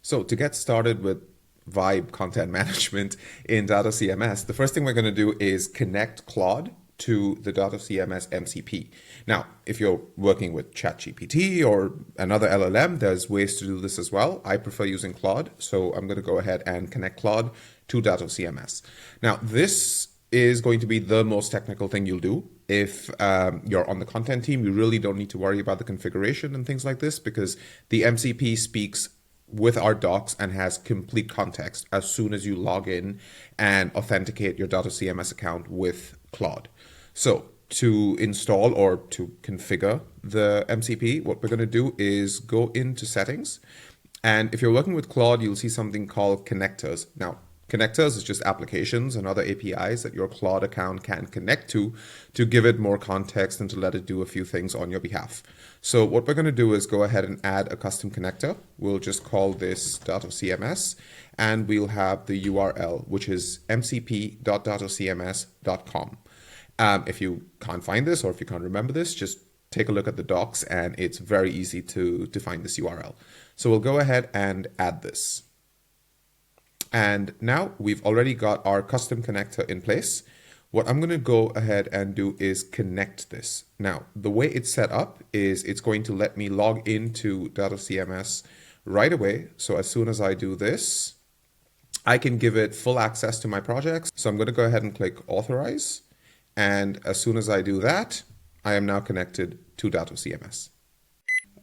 So to get started with Vibe content management in DatoCMS, the first thing we're going to do is connect Claude to the DatoCMS MCP. Now, if you're working with ChatGPT or another LLM, there's ways to do this as well. I prefer using Claude, so I'm going to go ahead and connect Claude to DatoCMS. Now, this is going to be the most technical thing you'll do. If you're on the content team, you really don't need to worry about the configuration and things like this because the MCP speaks with our docs and has complete context as soon as you log in and authenticate your DatoCMS account with Claude. So to install or to configure the MCP, what we're going to do is go into settings. And if you're working with Claude, you'll see something called connectors. Now, connectors is just applications and other APIs that your Claude account can connect to give it more context and to let it do a few things on your behalf. So what we're going to do is go ahead and add a custom connector. We'll just call this DatoCMS, and we'll have the URL, which is mcp.datocms.com. If you can't find this or if you can't remember this, just take a look at the docs and it's very easy to find this URL. So we'll go ahead and add this. And now we've already got our custom connector in place. What I'm going to go ahead and do is connect this. Now, the way it's set up is it's going to let me log into DatoCMS right away. So as soon as I do this, I can give it full access to my projects. So I'm going to go ahead and click authorize. And as soon as I do that, I am now connected to DatoCMS.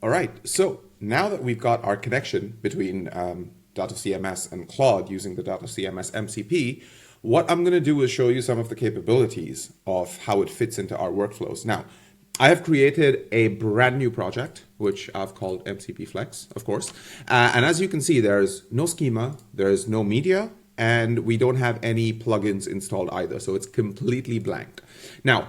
All right, so now that we've got our connection between DatoCMS and Claude using the DatoCMS MCP, what I'm going to do is show you some of the capabilities of how it fits into our workflows. Now, I have created a brand new project, which I've called MCP Flex, of course. And as you can see, there's no schema, there's no media, and we don't have any plugins installed either. So it's completely blank. Now,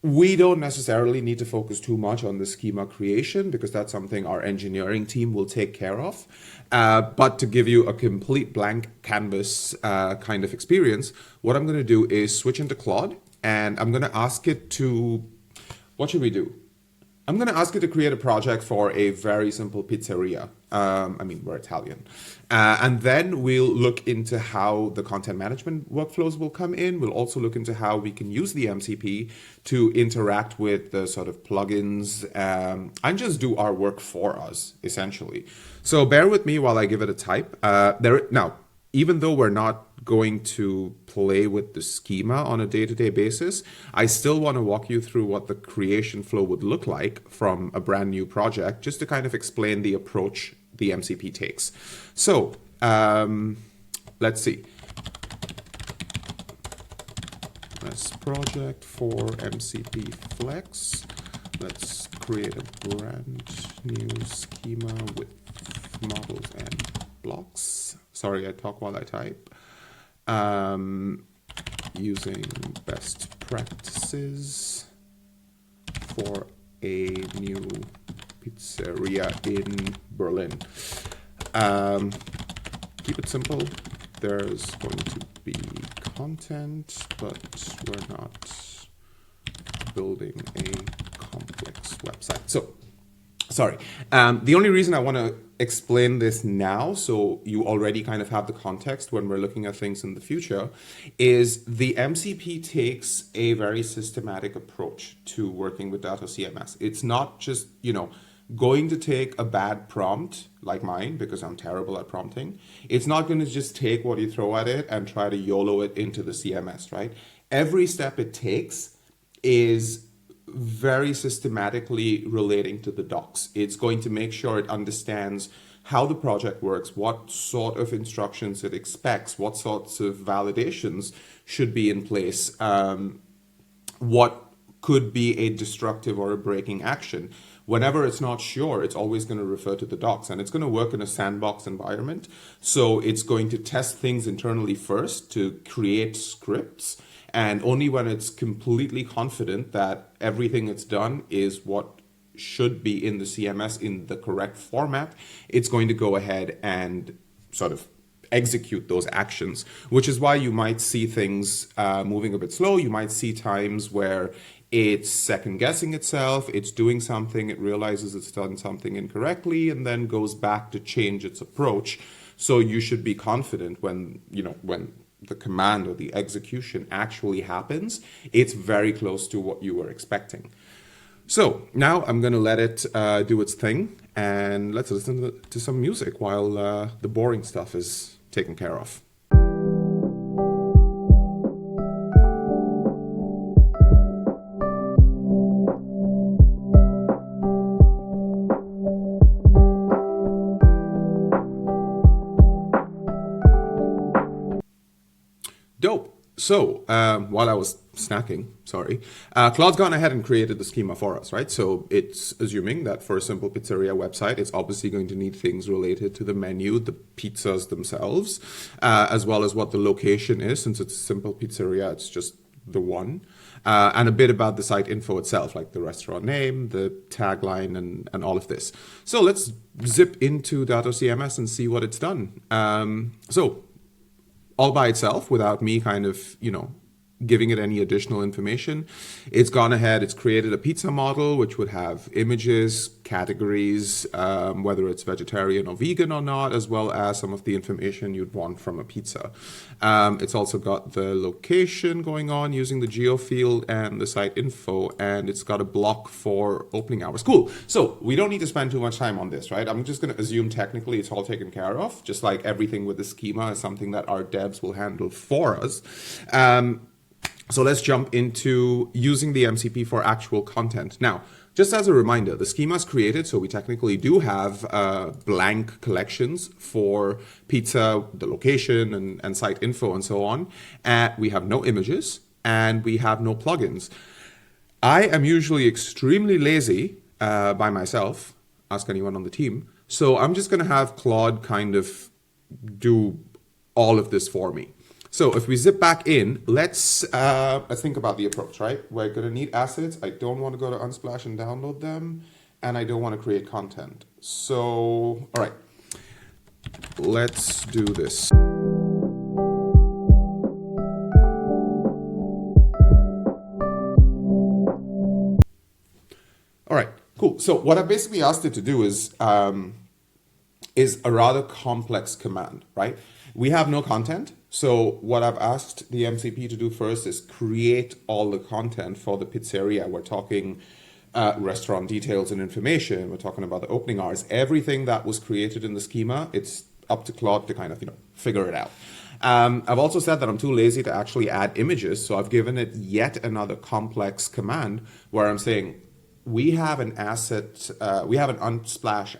we don't necessarily need to focus too much on the schema creation because that's something our engineering team will take care of. But to give you a complete blank canvas kind of experience, what I'm going to do is switch into Claude and I'm going to ask it to, what should we do? I'm going to ask it to create a project for a very simple pizzeria. I mean, we're Italian. And then we'll look into how the content management workflows will come in. We'll also look into how we can use the MCP to interact with the sort of plugins and just do our work for us, essentially. So bear with me while I give it a type. Now, even though we're not going to play with the schema on a day-to-day basis, I still want to walk you through what the creation flow would look like from a brand new project, just to kind of explain the approach the MCP takes. So let's see. This project for MCP Flex. Let's create a brand new schema with models and blocks. Sorry, I talk while I type. Using best practices for a new pizzeria in Berlin. Keep it simple. There's going to be content, but we're not building a complex website. So, sorry. The only reason I want to explain this now, so you already kind of have the context when we're looking at things in the future, is the MCP takes a very systematic approach to working with DatoCMS. It's not just, going to take a bad prompt like mine, because I'm terrible at prompting. It's not going to just take what you throw at it and try to YOLO it into the CMS, right? Every step it takes is very systematically relating to the docs. It's going to make sure it understands how the project works, what sort of instructions it expects, what sorts of validations should be in place, what could be a destructive or a breaking action. Whenever it's not sure, it's always going to refer to the docs, and it's going to work in a sandbox environment. So it's going to test things internally first to create scripts. And only when it's completely confident that everything it's done is what should be in the CMS in the correct format, it's going to go ahead and sort of execute those actions, which is why you might see things moving a bit slow. You might see times where it's second guessing itself, it's doing something, it realizes it's done something incorrectly, and then goes back to change its approach. So you should be confident when, when the command or the execution actually happens, it's very close to what you were expecting. So now I'm going to let it do its thing, and let's listen to some music while the boring stuff is taken care of. Dope. So while I was snacking, Claude's gone ahead and created the schema for us, right? So it's assuming that for a simple pizzeria website, it's obviously going to need things related to the menu, the pizzas themselves, as well as what the location is. Since it's a simple pizzeria, it's just the one. And a bit about the site info itself, like the restaurant name, the tagline, and all of this. So let's zip into DatoCMS and see what it's done. So all by itself, without me kind of, giving it any additional information, it's gone ahead, it's created a pizza model, which would have images, categories, whether it's vegetarian or vegan or not, as well as some of the information you'd want from a pizza. It's also got the location going on using the geo field and the site info, and it's got a block for opening hours. Cool. So we don't need to spend too much time on this, right? I'm just going to assume technically it's all taken care of, just like everything with the schema is something that our devs will handle for us. So let's jump into using the MCP for actual content. Now, just as a reminder, the schema is created, so we technically do have blank collections for pizza, the location, and site info, and so on. We have no images, and we have no plugins. I am usually extremely lazy by myself, ask anyone on the team, so I'm just going to have Claude kind of do all of this for me. So if we zip back in, let's think about the approach, right? We're going to need assets. I don't want to go to Unsplash and download them, and I don't want to create content. So, all right, let's do this. All right, cool. So what I basically asked it to do is a rather complex command, right? We have no content. So what I've asked the MCP to do first is create all the content for the pizzeria. We're talking restaurant details and information. We're talking about the opening hours. Everything that was created in the schema, it's up to Claude to kind of, figure it out. I've also said that I'm too lazy to actually add images. So I've given it yet another complex command where I'm saying, we have an Unsplash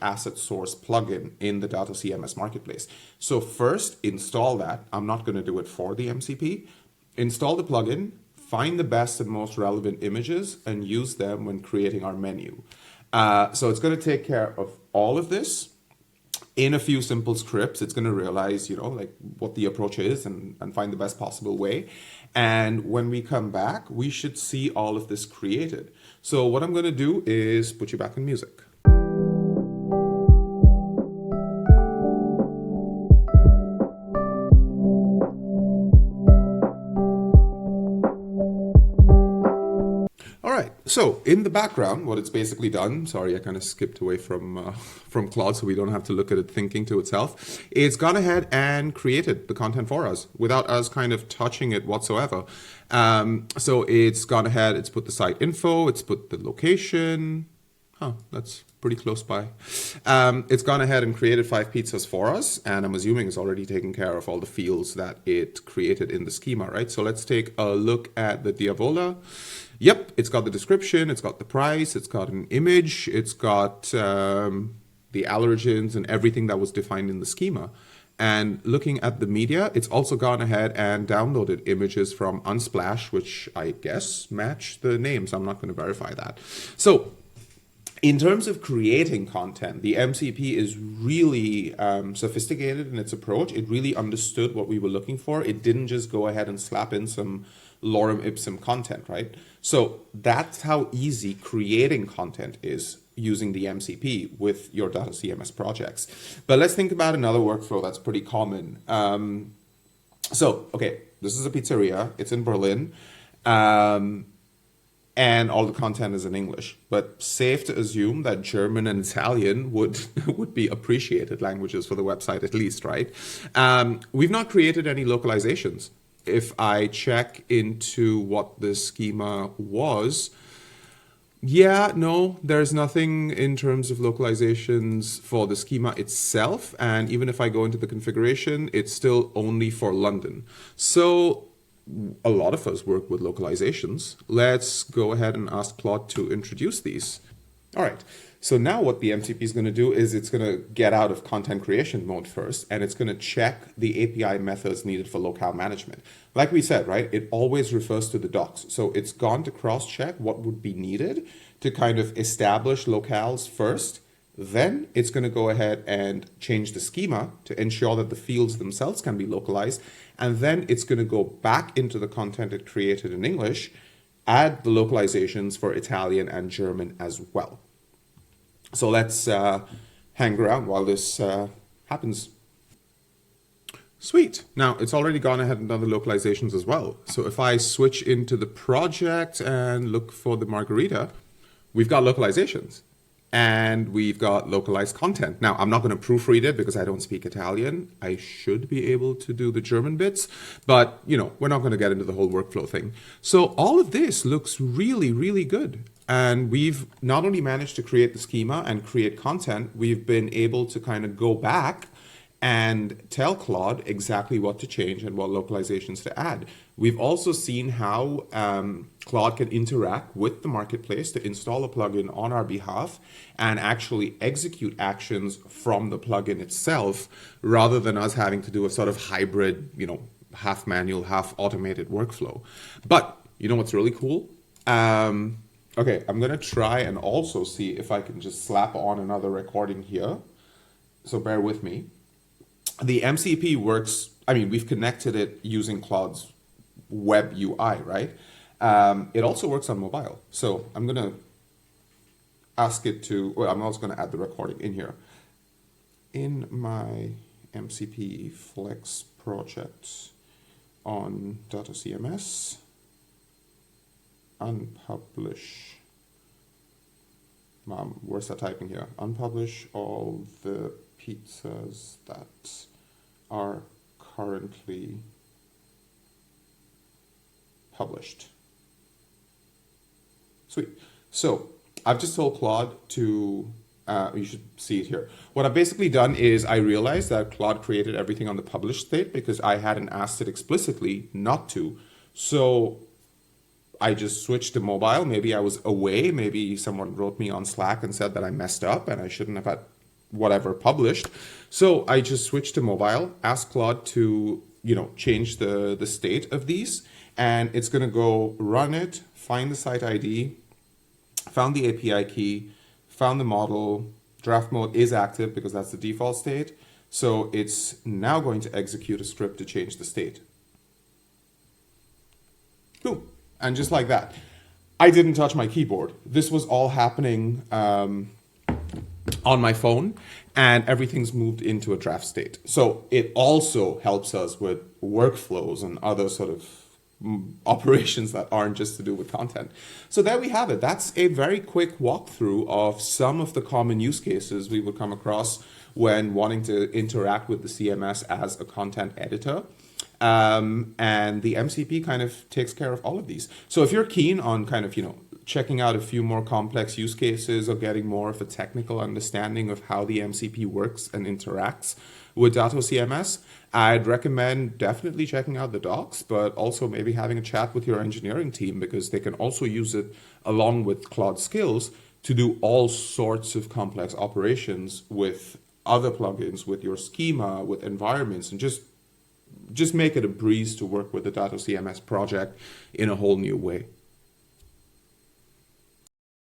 asset source plugin in the DatoCMS marketplace. So first install that. I'm not going to do it for the MCP. Install the plugin, find the best and most relevant images, and use them when creating our menu. So it's going to take care of all of this. In a few simple scripts, it's going to realize, what the approach is and find the best possible way. And when we come back, we should see all of this created. So what I'm going to do is put you back in music. All right, so in the background, what it's basically done, sorry, I kind of skipped away from Claude so we don't have to look at it thinking to itself. It's gone ahead and created the content for us without us kind of touching it whatsoever. So it's gone ahead, it's put the site info, it's put the location. Oh, that's pretty close by. It's gone ahead and created 5 pizzas for us, and I'm assuming it's already taken care of all the fields that it created in the schema, right? So let's take a look at the Diavola. Yep, it's got the description, it's got the price, it's got an image, it's got the allergens and everything that was defined in the schema. And looking at the media, it's also gone ahead and downloaded images from Unsplash, which I guess match the names. I'm not going to verify that. So in terms of creating content, the MCP is really sophisticated in its approach. It really understood what we were looking for. It didn't just go ahead and slap in some lorem ipsum content, right? So that's how easy creating content is using the MCP with your DatoCMS projects. But let's think about another workflow that's pretty common. Okay, this is a pizzeria. It's in Berlin. and all the content is in English. But safe to assume that German and Italian would would be appreciated languages for the website at least, right? We've not created any localizations. If I check into what the schema was, yeah, no, there's nothing in terms of localizations for the schema itself. And even if I go into the configuration, it's still only for London. So a lot of us work with localizations. Let's go ahead and ask Claude to introduce these. All right. So now what the MCP is going to do is it's going to get out of content creation mode first, and it's going to check the API methods needed for locale management. Like we said, right, it always refers to the docs. So it's gone to cross-check what would be needed to kind of establish locales first. Then it's going to go ahead and change the schema to ensure that the fields themselves can be localized. And then it's going to go back into the content it created in English, add the localizations for Italian and German as well. So let's hang around while this happens. Sweet. Now it's already gone ahead and done the localizations as well. So if I switch into the project and look for the margarita, we've got localizations and we've got localized content. Now I'm not going to proofread it because I don't speak Italian. I should be able to do the German bits, but you know, we're not going to get into the whole workflow thing. So all of this looks really, really good. And we've not only managed to create the schema and create content, we've been able to kind of go back and tell Claude exactly what to change and what localizations to add. We've also seen how Claude can interact with the marketplace to install a plugin on our behalf and actually execute actions from the plugin itself, rather than us having to do a sort of hybrid, you know, half manual, half automated workflow. But you know what's really cool? Okay, I'm gonna try and also see if I can just slap on another recording here. So bear with me. The MCP works, I mean, we've connected it using Claude's web UI, right? It also works on mobile. So I'm gonna ask it to, well, I'm also gonna add the recording in here. In my MCP Flex project on DatoCMS, unpublish, where's that typing here? Unpublish all the pizzas that are currently published. Sweet. So I've just told Claude to, you should see it here. What I've basically done is I realized that Claude created everything on the published state because I hadn't asked it explicitly not to. So I just switched to mobile. Maybe I was away. Maybe someone wrote me on Slack and said that I messed up and I shouldn't have had whatever published. So I just switched to mobile, asked Claude to, you know, change the state of these, and it's going to go run it, find the site ID, found the API key, found the model, draft mode is active because that's the default state. So it's now going to execute a script to change the state. Cool. And just like that, I didn't touch my keyboard. This was all happening on my phone, and everything's moved into a draft state. So it also helps us with workflows and other sort of operations that aren't just to do with content. So there we have it. That's a very quick walkthrough of some of the common use cases we would come across when wanting to interact with the CMS as a content editor. And the MCP kind of takes care of all of these. So if you're keen on kind of, you know, checking out a few more complex use cases or getting more of a technical understanding of how the MCP works and interacts with DatoCMS, I'd recommend definitely checking out the docs, but also maybe having a chat with your engineering team, because they can also use it along with Claude skills to do all sorts of complex operations with other plugins, with your schema, with environments, and just make it a breeze to work with the DatoCMS project in a whole new way.